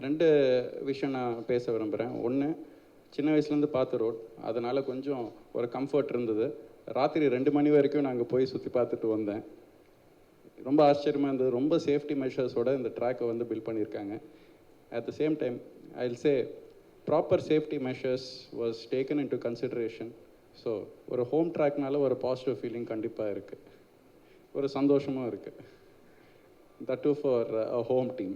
ரெண்டு விஷயம் நான் பேச விரும்புகிறேன். ஒன்று, சின்ன வயசுலேருந்து பார்த்த ரோட், அதனால் கொஞ்சம் ஒரு கம்ஃபர்ட் இருந்தது. ராத்திரி 2 மணி வரைக்கும் நாங்கள் போய் சுற்றி பார்த்துட்டு வந்தேன். ரொம்ப ஆச்சரியமாக இருந்தது. ரொம்ப சேஃப்டி மெஷர்ஸோடு இந்த ட்ராக்கை வந்து பில்ட் பண்ணியிருக்காங்க. At the same time I will say proper safety measures was taken in to consideration. So ஒரு ஹோம் ட்ராக்னால ஒரு பாசிட்டிவ் ஃபீலிங் கண்டிப்பாக இருக்குது, ஒரு சந்தோஷமும் இருக்குது. That too for a home team.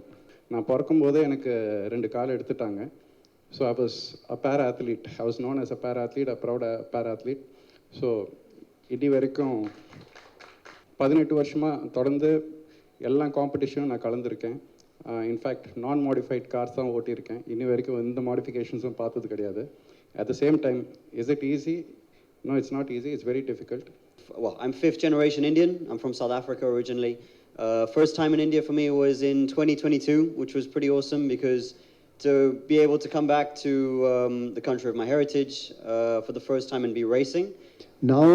நான் பிறக்கும்போதே எனக்கு 2 கால் எடுத்துட்டாங்க. So I was a para athlete. I was known as a para athlete, a proud para athlete. So இது வரைக்கும் 18 வருஷமாக தொடர்ந்து எல்லா காம்படிஷனும் நான் கலந்துருக்கேன். இன்ஃபேக்ட் நான் மாடிஃபைட் கார்ஸ் தான் ஓட்டியிருக்கேன். இன்னி வரைக்கும் எந்த மாடிஃபிகேஷன்ஸும் பார்த்தது கிடையாது. At the same time, is it easy? No, it's not easy. It's very difficult. Well, I'm 5th generation Indian. I'm from South Africa originally. First time in India for me was in 2022, which was pretty awesome because to be able to come back to the country of my heritage for the first time and be racing. Now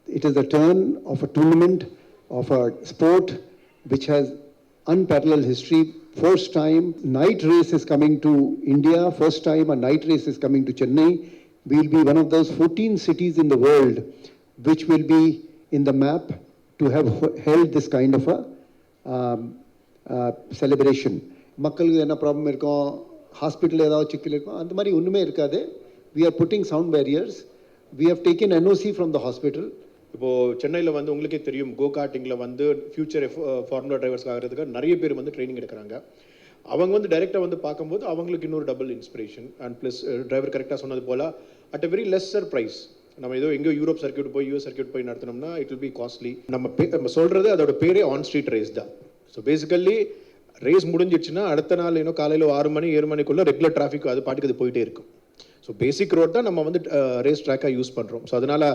it is the turn of a tournament, of a sport which has unparalleled history. First time night race is coming to India. First time a night race is coming to Chennai. We will be one of those 14 cities in the world which will be in the map to have held this kind of a celebration. மக்களுக்கு என்ன problem இருக்கும், hospital ஏதாவது சிக்கல் இருக்கும், அந்த மாதிரி ஒன்றுமே இருக்காது. We are putting sound barriers. We have taken NOC from the hospital. இப்போது சென்னையில் வந்து உங்களுக்கே தெரியும், கோ கார்ட்டிங்கில் வந்து ஃபியூச்சர் ஃபார்முலா டிரைவர்ஸ் ஆகிறதுக்கு நிறைய பேர் வந்து ட்ரைனிங் எடுக்கிறாங்க. அவங்க வந்து டைரெக்டாக வந்து பார்க்கும்போது அவங்களுக்கு இன்னொரு double inspiration and plus driver கரெக்டாக சொன்னது போல் at a very lesser price. நம்ம ஏதோ எங்கேயோ யூரோப் சர்க்கியூட் போய் யூஎஸ் சர்க்கியூட் போய் நடத்தினோம்னா இட் வில் பி காஸ்ட்லி. நம்ம சொல்கிறது அதோட பேரே ஆன் ஸ்ட்ரீட் ரேஸ் தான். ஸோ பேசிக்கல்லி ரேஸ் முடிஞ்சிடுச்சுன்னா அடுத்த நாள் இன்னும் காலையில் 6 மணி 7 மணிக்குள்ளே ரெகுலர் டிராஃபிக் அது பாட்டுக்கு அது போயிட்டே இருக்கும். ஸோ பேசிக் ரோட் தான் நம்ம வந்து ரேஸ் ட்ராக்காக யூஸ் பண்ணுறோம். ஸோ அதனால்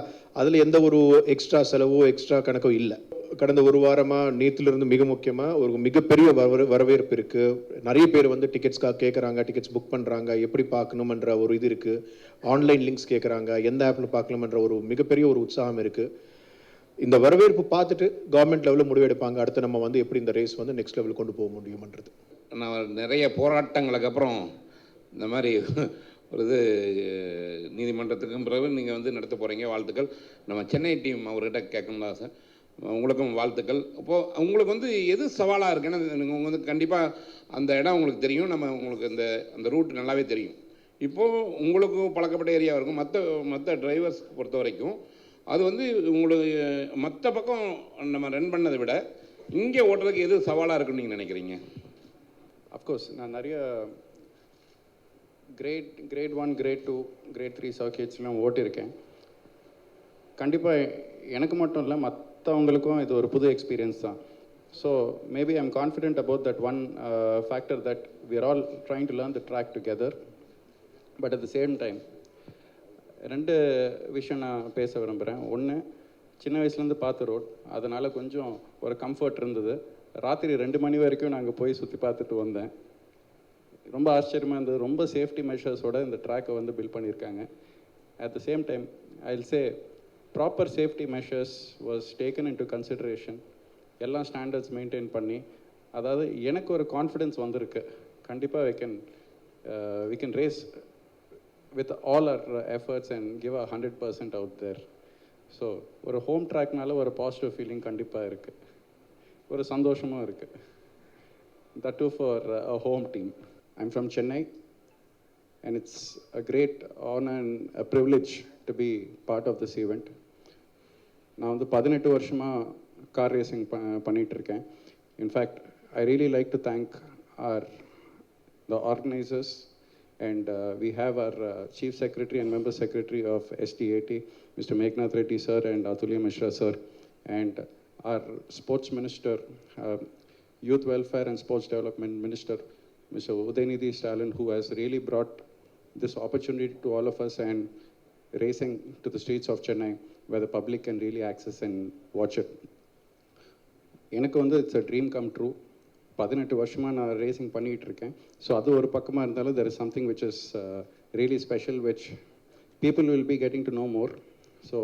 அதில் எந்த ஒரு எக்ஸ்ட்ரா செலவோ எக்ஸ்ட்ரா கணக்கோ இல்லை. கடந்த ஒரு வாரமாக நேற்றுலேருந்து மிக முக்கியமாக ஒரு மிகப்பெரிய வரவேற்பு இருக்குது. நிறைய பேர் வந்து டிக்கெட்ஸ்க்காக கேட்குறாங்க, டிக்கெட்ஸ் புக் பண்ணுறாங்க, எப்படி பார்க்கணுமன்ற ஒரு இது இருக்குது. ஆன்லைன் லிங்க்ஸ் கேட்குறாங்க, எந்த ஆப்பில் பார்க்கணுமன்ற ஒரு மிகப்பெரிய ஒரு உற்சாகம் இருக்குது. இந்த வரவேற்பு பார்த்துட்டு கவர்மெண்ட் லெவலில் முடிவெடுப்பாங்க, அடுத்து நம்ம வந்து எப்படி இந்த ரேஸ் வந்து நெக்ஸ்ட் லெவலுக்கு கொண்டு போக முடியுமன்றது. நான் நிறைய போராட்டங்களுக்கு அப்புறம் இந்த மாதிரி ஒரு இது நீதிமன்றத்துக்கும் பிறகு நீங்கள் வந்து நடத்த போகிறீங்க. வாழ்த்துக்கள். நம்ம சென்னை டீம் அவர்கிட்ட கேட்கணும் தான் சார், உங்களுக்கும் வாழ்த்துக்கள். அப்போது உங்களுக்கு வந்து எது சவாலாக இருக்குன்னா, நீங்கள் வந்து கண்டிப்பாக அந்த இடம் உங்களுக்கு தெரியும், நம்ம உங்களுக்கு அந்த ரூட் நல்லாவே தெரியும். இப்போது உங்களுக்கு பழக்கப்பட்ட ஏரியா இருக்கும். மற்ற டிரைவர்ஸ் பொறுத்த வரைக்கும் அது வந்து உங்களுக்கு மற்ற பக்கம் நம்ம ரன் பண்ணதை விட இங்கே ஓட்டுறதுக்கு எது சவாலாக இருக்குன்னு நீங்கள் நினைக்கிறீங்க? அஃப்கோர்ஸ் நான் நிறைய கிரேட் 1, கிரேட் 2, கிரேட் 3 சர்க்கியூட்ஸ்லாம் ஓட்டியிருக்கேன். கண்டிப்பாக எனக்கு மட்டும் இல்லை, மற்றவங்களுக்கும் இது ஒரு புது எக்ஸ்பீரியன்ஸ் தான். So maybe I am confident about that one factor that we are all trying to learn the track together. But at the same time ரெண்டு விஷயம் நான் பேச விரும்புகிறேன். ஒன்று, சின்ன வயசுலேருந்து பார்த்த ரோட், அதனால் கொஞ்சம் ஒரு கம்ஃபர்ட் இருந்தது. ராத்திரி 2 மணி வரைக்கும் நாங்கள் போய் சுற்றி பார்த்துட்டு வந்தேன். ரொம்ப ஆச்சரியமாக இருந்தது. ரொம்ப சேஃப்டி மெஷர்ஸோடு இந்த ட்ராக்கை வந்து பில்ட் பண்ணியிருக்காங்க. At the same time I will say proper safety measures was taken in to consideration. எல்லாம் ஸ்டாண்டர்ட்ஸ் மெயின்டைன் பண்ணி, அதாவது எனக்கு ஒரு கான்ஃபிடென்ஸ் வந்திருக்கு. கண்டிப்பாக we can race with all our efforts and give a 100% out there. So ஒரு home ட்ராக்னால ஒரு பாசிட்டிவ் ஃபீலிங் கண்டிப்பாக இருக்குது, ஒரு சந்தோஷமும் இருக்குது. That too for a home team. I'm from Chennai, and it's a great honor and a privilege to be part of this event. நான் வந்து 18 வருஷமாக கார் ரேசிங் பண்ணிகிட்ருக்கேன். In fact I really like to thank the organizers, and we have our Chief Secretary and Member Secretary of STAT, Mr. Meghnath Reddy sir and Atulya Mishra sir, and our Sports Minister, Youth Welfare and Sports Development Minister, Mr. Udaynidhi Stalin, who has really brought this opportunity to all of us and racing to the streets of Chennai where the public can really access and watch it. எனக்கு வந்து it's a dream come true. 18 வருஷமாக நான் racing பண்ணிகிட்டு இருக்கேன். So அது ஒரு பக்கமாக இருந்தாலும் there is something which is really special, which people will be getting to know more. So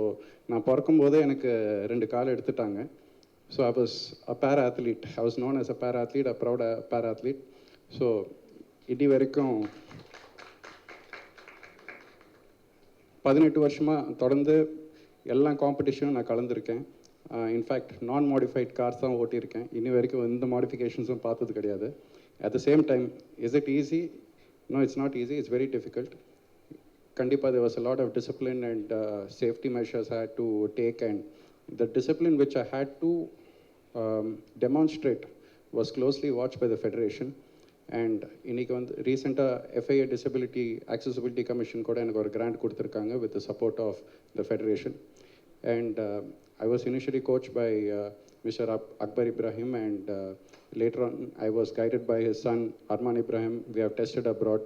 நான் பிறக்கும்போதே எனக்கு 2 கால் எடுத்துட்டாங்க. So I was a para athlete. I was known as a para athlete, a proud para athlete. So இது வரைக்கும் 18 வருஷமாக தொடர்ந்து எல்லா காம்படிஷனும் நான் கலந்துருக்கேன். இன்ஃபேக்ட் நான் மாடிஃபைட் கார்ஸ் தான் ஓட்டியிருக்கேன். இனி வரைக்கும் எந்த மாடிஃபிகேஷன்ஸும் பார்த்தது கிடையாது. At the same time, is it easy? No, it's not easy, it's very difficult. கண்டிப்பாக there was a lot of discipline and safety measures I had to take, and the discipline which I had to demonstrate was closely watched by the federation. And இன்னைக்கு வந்து ரீசெண்டாக FIA disability accessibility commission கூட எனக்கு ஒரு grant கொடுத்துருக்காங்க with the support of the federation. And I was initially coached by Mr. Akbar Ibrahim, and later on I was guided by his son Arman Ibrahim. We have tested abroad,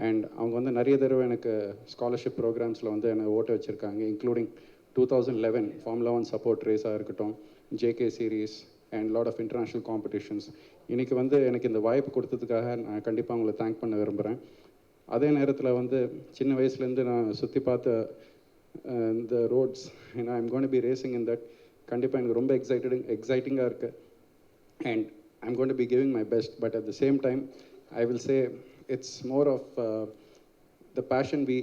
and அவங்க வந்து நிறைய தடவை எனக்கு scholarship ப்ரோக்ராம்ஸில் வந்து என்னை ஓட்ட வச்சுருக்காங்க, including 2011 Formula 1 support ரேஸாக இருக்கட்டும், JK series and lot of international competitions. இன்றைக்கி வந்து எனக்கு இந்த வாய்ப்பு கொடுத்ததுக்காக நான் கண்டிப்பாக உங்களை தேங்க் பண்ண விரும்புகிறேன். அதே நேரத்தில் வந்து சின்ன வயசுலேருந்து நான் சுற்றி பார்த்த இந்த ரோட்ஸ், ஏன்னா I'm gonna be racing in that. கண்டிப்பாக எனக்கு ரொம்ப எக்ஸைட்டிங்காக இருக்குது, and I'm gonna be giving my best. But at the same time I will say it's more of the passion we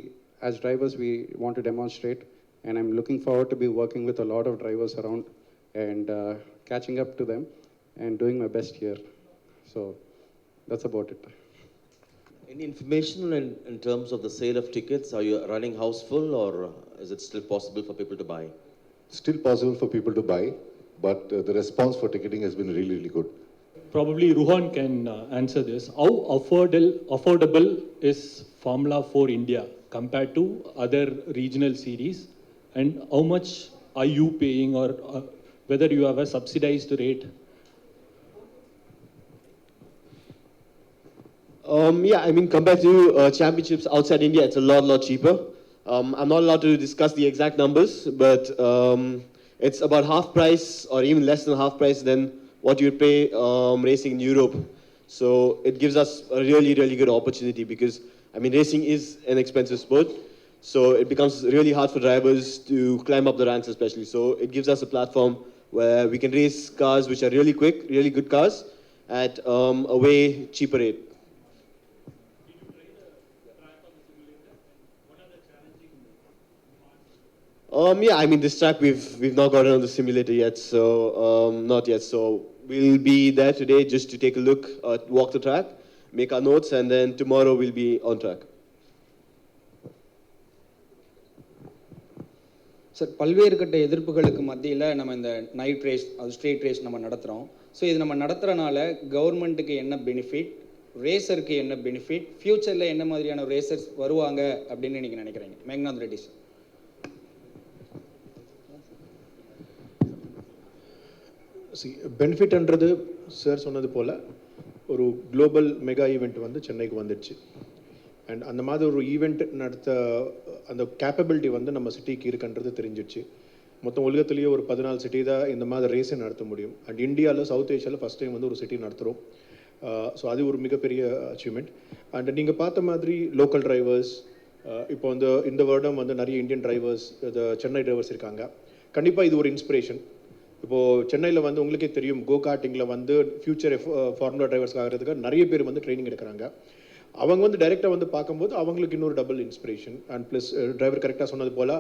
as drivers we want to demonstrate, and I'm looking forward to be working with a lot of drivers around and catching up to them and doing my best here. So that's about it. Any information in terms of the sale of tickets? Are you running house full, or is it still possible for people to buy? Still possible for people to buy, but the response for ticketing has been really, really good. Probably Ruhan can answer this. How affordable is Formula 4 India compared to other regional series, and how much are you paying, or whether you have a subsidized rate? Yeah, I mean, compared to championships outside India, it's a lot cheaper. I'm not allowed to discuss the exact numbers, but it's about half price or even less than half price than what you'd pay racing in Europe. So it gives us a really good opportunity, because I mean, racing is an expensive sport, so it becomes really hard for drivers to climb up the ranks especially. So it gives us a platform where we can race cars which are really quick, really good cars at a way cheaper rate. Yeah, I mean, this track we've not gotten on the simulator yet, so not yet. So we'll be there today just to take a look, walk the track, make our notes, and then tomorrow we'll be on track. Sir, பல்வேறு கட்ட எதிர்ப்புகளுக்கு மத்தியில் நம்ம இந்த night race, அது street race நம்ம நடத்துகிறோம். So இது நம்ம நடத்துகிறனால கவர்மெண்ட்டுக்கு என்ன பெனிஃபிட், ரேசருக்கு என்ன பெனிஃபிட், ஃப்யூச்சரில் என்ன மாதிரியான ரேசர்ஸ் வருவாங்க அப்படின்னு நீங்கள் நினைக்கிறீங்க? மேக்நாத் ரெட்டி சார். பெனிஃபிட்ன்றது சார் சொன்னது போல் ஒரு குளோபல் மெகா ஈவெண்ட் வந்து சென்னைக்கு வந்துடுச்சு. அண்ட் அந்த மாதிரி ஒரு ஈவெண்ட் நடத்த அந்த கேப்பபிலிட்டி வந்து நம்ம சிட்டிக்கு இருக்குன்றது தெரிஞ்சிடுச்சு. மொத்தம் உலகத்துலேயே ஒரு 14 சிட்டி தான் இந்த மாதிரி ரேஸை நடத்த முடியும். அண்ட் இந்தியாவில், சவுத் ஏஷியாவில் ஃபஸ்ட் டைம் வந்து ஒரு சிட்டி நடத்துகிறோம். ஸோ அது ஒரு மிகப்பெரிய அச்சீவ்மெண்ட். அண்ட் நீங்கள் பார்த்த மாதிரி லோக்கல் டிரைவர்ஸ், இப்போ வந்து இந்த வருடம் வந்து நிறைய இந்தியன் டிரைவர்ஸ், சென்னை டிரைவர்ஸ் இருக்காங்க. கண்டிப்பாக இது ஒரு இன்ஸ்பிரேஷன். இப்போது சென்னையில் வந்து உங்களுக்கே தெரியும், கோ கார்ட்டிங்கில் வந்து ஃபியூச்சர் ஃபார்முலா டிரைவர்ஸ் ஆகிறதுக்கு நிறைய பேர் வந்து ட்ரைனிங் எடுக்கிறாங்க. அவங்க வந்து டைரெக்டாக வந்து பார்க்கும்போது அவங்களுக்கு இன்னொரு double inspiration. And plus driver கரெக்டாக சொன்னது போல்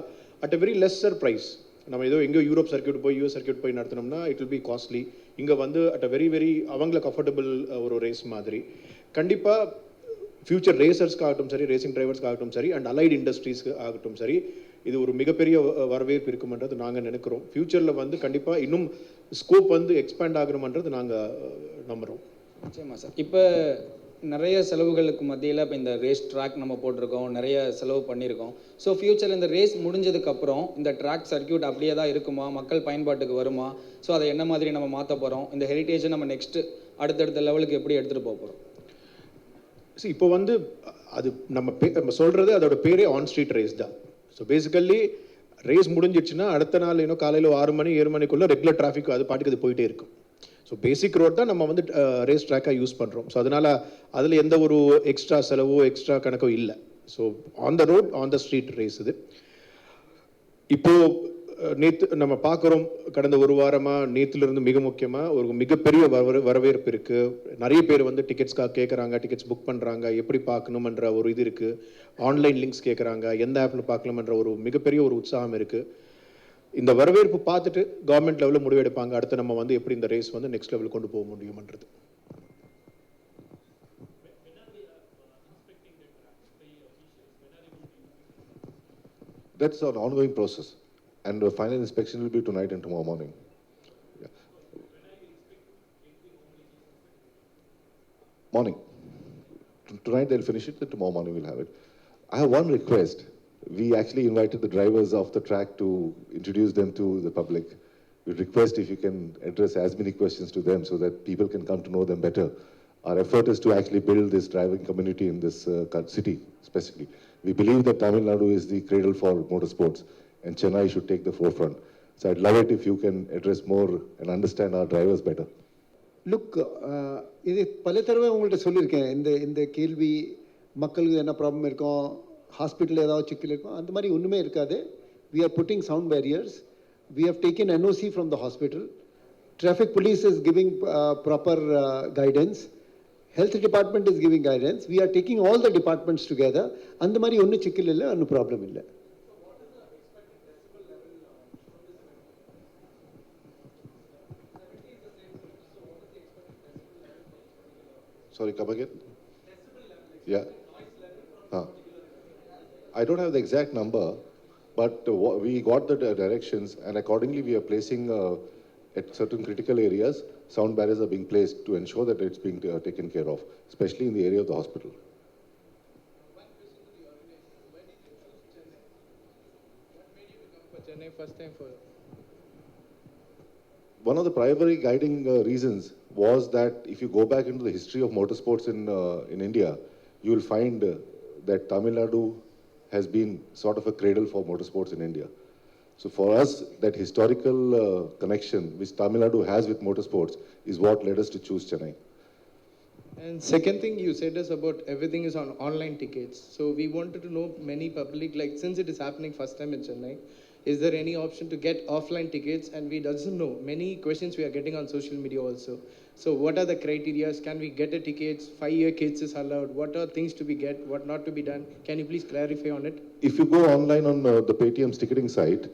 at a very lesser price. நம்ம ஏதோ எங்கேயோ யூரோப் சர்க்கியூட் போய் யூஎஸ் சர்க்கியூட் போய் நடத்தினோம்னா இட் வில் பி காஸ்ட்லி. இங்கே வந்து அட் அ வெரி அவங்களுக்கு அஃபோர்டபுள் ஒரு ரேஸ் மாதிரி. கண்டிப்பாக ஃபியூச்சர் ரேசர்ஸ்க்கு ஆகட்டும் சரி, ரேசிங் டிரைவர்ஸ்க்கு ஆகட்டும் சரி, அண்ட் அலைட் இண்டஸ்ட்ரீஸ்க்கு ஆகட்டும் சரி, இது ஒரு மிகப்பெரிய வரவேற்பு இருக்குமென்றது நாங்கள் நினைக்கிறோம். ஃப்யூச்சரில் வந்து கண்டிப்பாக இன்னும் ஸ்கோப் வந்து எக்ஸ்பேண்ட் ஆகணுமன்றது நாங்கள் நம்புகிறோம். நிச்சயமா சார். இப்போ நிறைய செலவுகளுக்கு மத்தியில் இப்போ இந்த ரேஸ் ட்ராக் நம்ம போட்டிருக்கோம், நிறைய செலவு பண்ணியிருக்கோம். ஸோ ஃப்யூச்சரில் இந்த ரேஸ் முடிஞ்சதுக்கப்புறம் இந்த ட்ராக் சர்க்கியூட் அப்படியே தான் இருக்குமா, மக்கள் பயன்பாட்டுக்கு வருமா? ஸோ அதை என்ன மாதிரி நம்ம மாற்ற போகிறோம், இந்த ஹெரிட்டேஜை நம்ம நெக்ஸ்ட்டு அடுத்தடுத்த லெவலுக்கு எப்படி எடுத்துகிட்டு போக போகிறோம்? இப்போ வந்து அது நம்ம சொல்கிறது அதோட பேரே ஆன் ஸ்ட்ரீட் ரேஸ் தான். ஸோ பேசிக்கலி ரேஸ் முடிஞ்சிடுச்சுன்னா அடுத்த நாள் இன்னும் காலையில் 6 மணி 7 மணிக்குள்ளே ரெகுலர் டிராஃபிக் அது பாட்டுக்கு அது போயிட்டே இருக்கும். ஸோ பேசிக் ரோட் தான் நம்ம வந்து ரேஸ் ட்ராக்காக யூஸ் பண்ணுறோம். ஸோ அதனால் அதில் எந்த ஒரு எக்ஸ்ட்ரா செலவோ எக்ஸ்ட்ரா கணக்கோ இல்லை. So on the road, on the street race இது. இப்போது நேற்று நம்ம பார்க்குறோம், கடந்த ஒரு வாரமாக நேற்றுலேருந்து மிக முக்கியமாக ஒரு மிகப்பெரிய வரவேற்பு இருக்குது. நிறைய பேர் வந்து டிக்கெட்ஸ்க்காக கேட்குறாங்க, டிக்கெட்ஸ் புக் பண்ணுறாங்க, எப்படி பார்க்கணுமன்ற ஒரு இது இருக்குது. ஆன்லைன் லிங்க்ஸ் கேட்குறாங்க, எந்த ஆப்பில் பார்க்கலாமன்ற ஒரு மிகப்பெரிய ஒரு உற்சாகம் இருக்குது. இந்த வரவேற்பு பார்த்துட்டு கவர்மெண்ட் லெவலில் முடிவெடுப்பாங்க, அடுத்து நம்ம வந்து எப்படி இந்த ரேஸ் வந்து நெக்ஸ்ட் லெவலுக்கு கொண்டு போக முடியுமன்றது. That's an ongoing process, and the final inspection will be tonight and tomorrow morning. Yeah. Morning. Tonight they'll finish it, then tomorrow morning we'll have it. I have one request. We actually invited the drivers of the track to introduce them to the public. We request if you can address as many questions to them so that people can come to know them better. Our effort is to actually build this driving community in this city, specifically. We believe that Tamil Nadu is the cradle for motorsports, and Chennai should take the forefront. So I'd love it if you can address more and understand our drivers better. Look, இது பல தடவை உங்கள்கிட்ட சொல்லியிருக்கேன். இந்த கேள்வி மக்களுக்கு என்ன problem இருக்கும், ஹாஸ்பிட்டலில் ஏதாவது சிக்கல் இருக்கும், அந்த மாதிரி ஒன்றுமே இருக்காது. We are putting sound barriers. We have taken NOC from the hospital. Traffic police is giving proper guidance. Health department is giving guidance. We are taking all the departments together. அந்த மாதிரி ஒன்றும் சிக்கல் இல்லை, ஒன்றும் ப்ராப்ளம் இல்லை. Sorry, come again? Yeah. I don't have the exact number, but we got the directions, and accordingly we are placing at certain critical areas, sound barriers are being placed to ensure that it's being taken care of, especially in the area of the hospital. One question to the organization. When did you choose Chennai? What made you come for Chennai first time for? One of the primary guiding reasons was that if you go back into the history of motorsports in India, you will find that Tamil Nadu has been sort of a cradle for motorsports in India. So for us, that historical connection which Tamil Nadu has with motorsports is what led us to choose Chennai. And second thing you said is about everything is on online tickets. So we wanted to know many public, like since it is happening first time in Chennai, is there any option to get offline tickets? And we doesn't know. Many questions we are getting on social media also. So what are the criteria? Can we get a tickets? 5-year kids is allowed. What are things to be get? What not to be done? Can you please clarify on it? If you go online on the Paytm's ticketing site,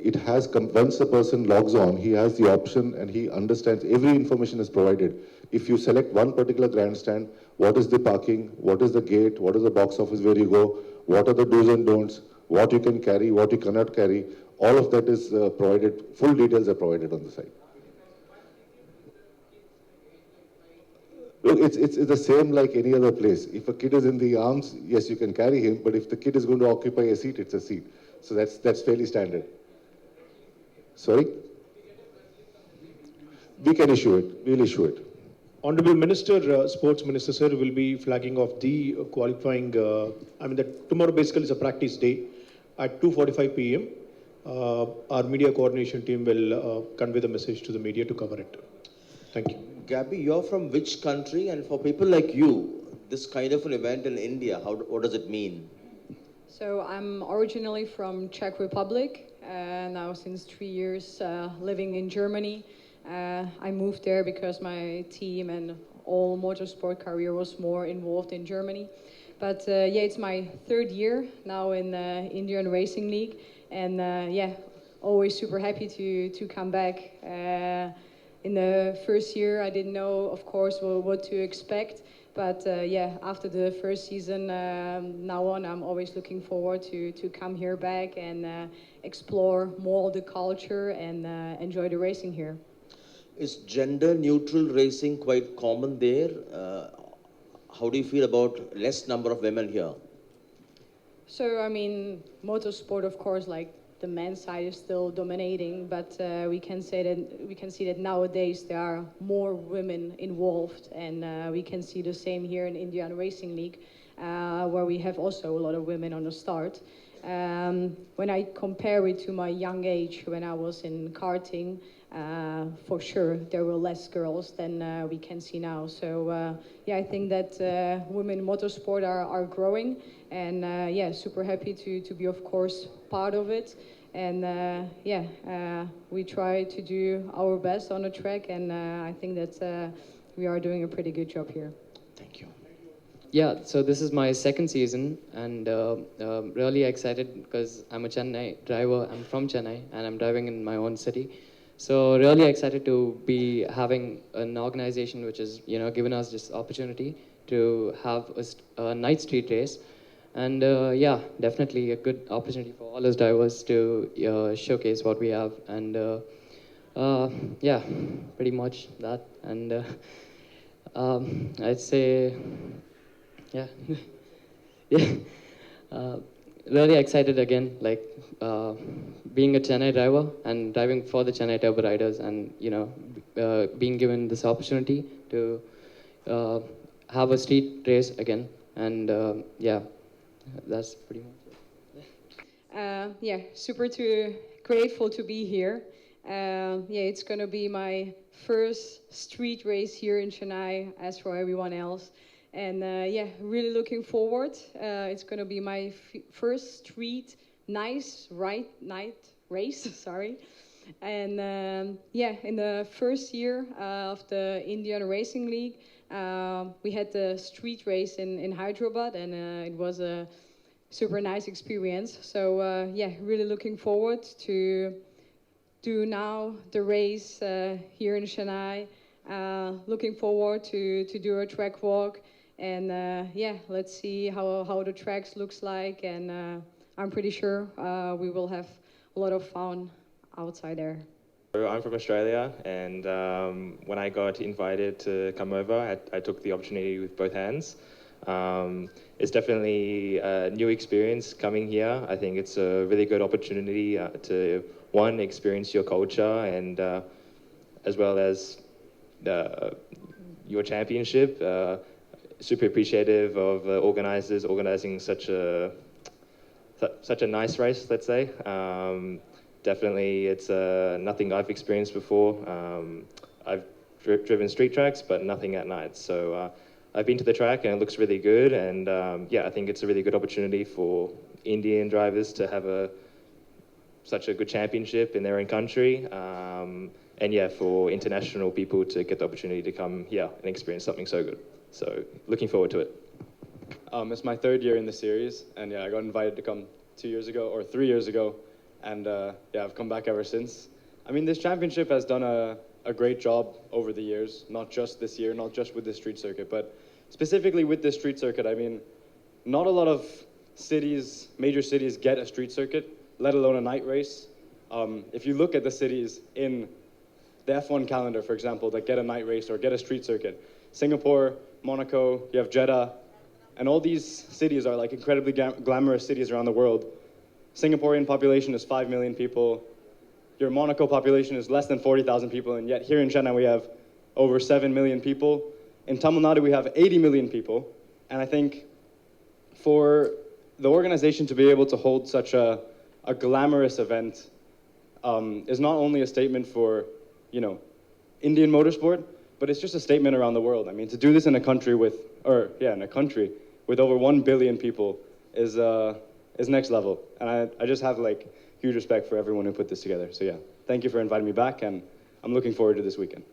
it has, once a person logs on, he has the option and he understands every information is provided. If you select one particular grandstand, what is the parking, what is the gate, what is the box office where you go, what are the do's and don'ts, what you can carry, what you cannot carry, all of that is provided, full details are provided on the site. Look, it's the same like any other place. If a kid is in the arms, yes, you can carry him, but if the kid is going to occupy a seat, it's a seat. So that's fairly standard. Sorry? We can issue it. We'll issue it. Honorable Minister, Sports Minister Sir will be flagging off the qualifying, tomorrow basically is a practice day at 2:45 p.m. Our media coordination team will convey the message to the media to cover it. Thank you. Gabby, you're from which country? And for people like you, this kind of an event in India, what does it mean? So I'm originally from Czech Republic, now since 3 years living in Germany. I moved there because my team and all motorsport career was more involved in Germany. But it's my third year now in the Indian Racing League, and always super happy to come back. In the first year, I didn't know, of course, what to expect. But after the first season, now on, I'm always looking forward to come here back and explore more of the culture and enjoy the racing here. Is gender neutral racing quite common there? How do you feel about less number of women here? So, I mean, motorsport, of course, like the men's side is still dominating, but we can see that nowadays there are more women involved, and we can see the same here in Indian Racing League, where we have also a lot of women on the start. When I compare it to my young age, when I was in karting, for sure there were less girls than we can see now. So I think that women in motorsport are growing, and super happy to be, of course, part of it. And we try to do our best on the track, and I think that we are doing a pretty good job here. Thank you. Yeah, so this is my second season, and really excited because I'm a Chennai driver. I'm from Chennai, and I'm driving in my own city. So really excited to be having an organization which is, given us this opportunity to have a night street race. And definitely a good opportunity for all us drivers to showcase what we have. And pretty much that. And I'd say, yeah, yeah, really excited again, like being a Chennai driver and driving for the Chennai Turbo Riders, and being given this opportunity to have a street race again. And that's pretty much it. Super grateful to be here. It's gonna be my first street race here in Chennai, as for everyone else. And really looking forward. It's gonna be my first street night race, sorry. And in the first year of the Indian Racing League, we had the street race in Hyderabad, and it was a super nice experience. So really looking forward to do now the race here in Chennai. Looking forward to do a track walk, and let's see how the tracks looks like, and I'm pretty sure we will have a lot of fun outside there. I'm from Australia, and when I got invited to come over, I took the opportunity with both hands. It's definitely a new experience coming here. I think it's a really good opportunity to, one, experience your culture, and as well as your championship. Super appreciative of organizers organizing such a nice race, let's say. Definitely, it's nothing I've experienced before. I've driven street tracks, but nothing at night. So I've been to the track, and it looks really good. And I think it's a really good opportunity for Indian drivers to have such a good championship in their own country. And for international people to get the opportunity to come here and experience something so good. So looking forward to it. It's my third year in the series, and I got invited to come 3 years ago. And I've come back ever since. I mean, this championship has done a great job over the years, not just this year, not just with the street circuit, but specifically with this street circuit. I mean, not a lot of major cities get a street circuit, let alone a night race. If you look at the cities in the F1 calendar, for example, that get a night race or get a street circuit, Singapore, Monaco, you have Jeddah, and all these cities are like incredibly glamorous cities around the world. Singaporean population is 5 million people. Your Monaco population is less than 40,000 people, and yet here in Chennai we have over 7 million people. In Tamil Nadu we have 80 million people, and I think for the organization to be able to hold such a glamorous event is not only a statement for, Indian motorsport, but it's just a statement around the world. I mean, to do this in a country with over 1 billion people is next level. And I just have huge respect for everyone who put this together. So thank you for inviting me back, and I'm looking forward to this weekend.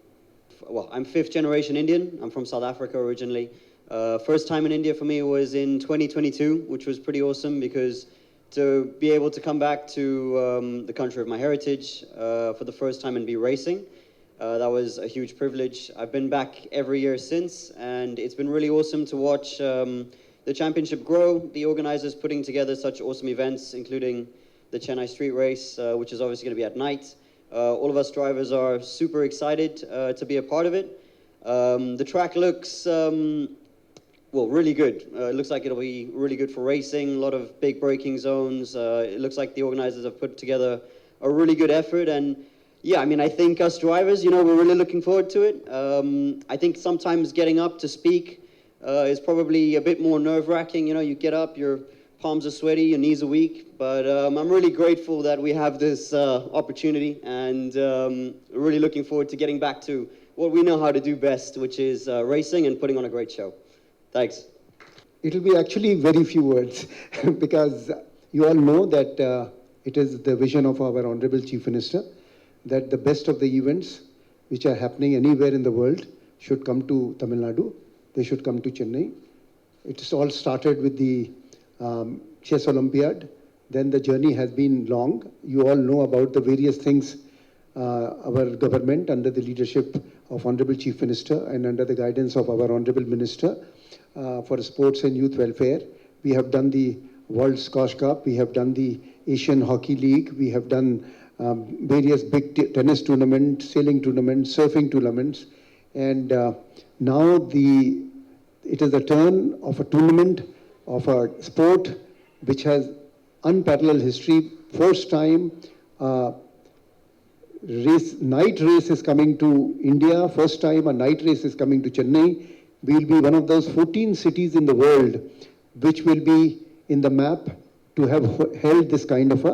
Well, I'm fifth generation Indian. I'm from South Africa originally. First time in India for me was in 2022, which was pretty awesome because to be able to come back to the country of my heritage for the first time and be racing, that was a huge privilege. I've been back every year since, and it's been really awesome to watch the championship grow, the organizers putting together such awesome events, including the Chennai Street Race, which is obviously going to be at night. All of us drivers are super excited to be a part of it. The track looks, really good. It looks like it'll be really good for racing, a lot of big braking zones. It looks like the organizers have put together a really good effort. And I think us drivers, we're really looking forward to it. I think sometimes getting up to speak is probably a bit more nerve-wracking. You get up, your palms are sweaty, your knees are weak. But I'm really grateful that we have this opportunity, and really looking forward to getting back to what we know how to do best, which is racing and putting on a great show. Thanks. It will be actually very few words because you all know that It is the vision of our Honorable Chief Minister that the best of the events which are happening anywhere in the world should come to Tamil Nadu. They should come to Chennai. It's all started with the Chess Olympiad. Then the journey has been long. You all know about the various things our government, under the leadership of Honorable Chief Minister and under the guidance of our Honorable Minister for Sports and Youth Welfare, we have done the World Squash Cup, we have done the Asian Hockey League, we have done various big tennis tournaments, sailing tournaments, surfing tournaments, and now it is the turn of a tournament of a sport which has unparalleled history. First time night race is coming to India. First time a night race is coming to Chennai. We will be one of those 14 cities in the world which will be in the map to have held this kind of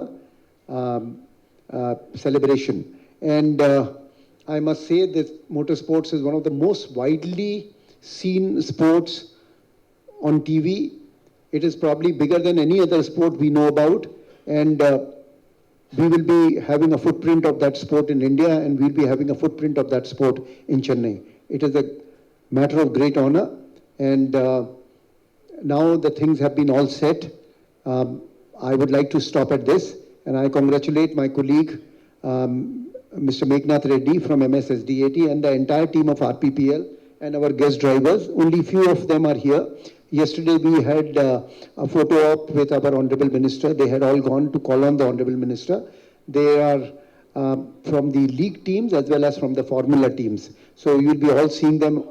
a celebration. And I must say that motorsports is one of the most widely seen sports on TV. It is probably bigger than any other sport we know about. And we will be having a footprint of that sport in India, and we'll be having a footprint of that sport in Chennai. It is a matter of great honor, and now the things have been all set. I would like to stop at this, and I congratulate my colleague, Mr. Meghnath Reddy from MSSDAT and the entire team of RPPL and our guest drivers. Only few of them are here. Yesterday we had a photo op with our Honorable Minister. They had all gone to call on the Honorable Minister. They are from the league teams as well as from the formula teams. So you'll be all seeing them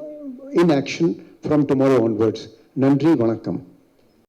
in action from tomorrow onwards. Nandri Vanakkam.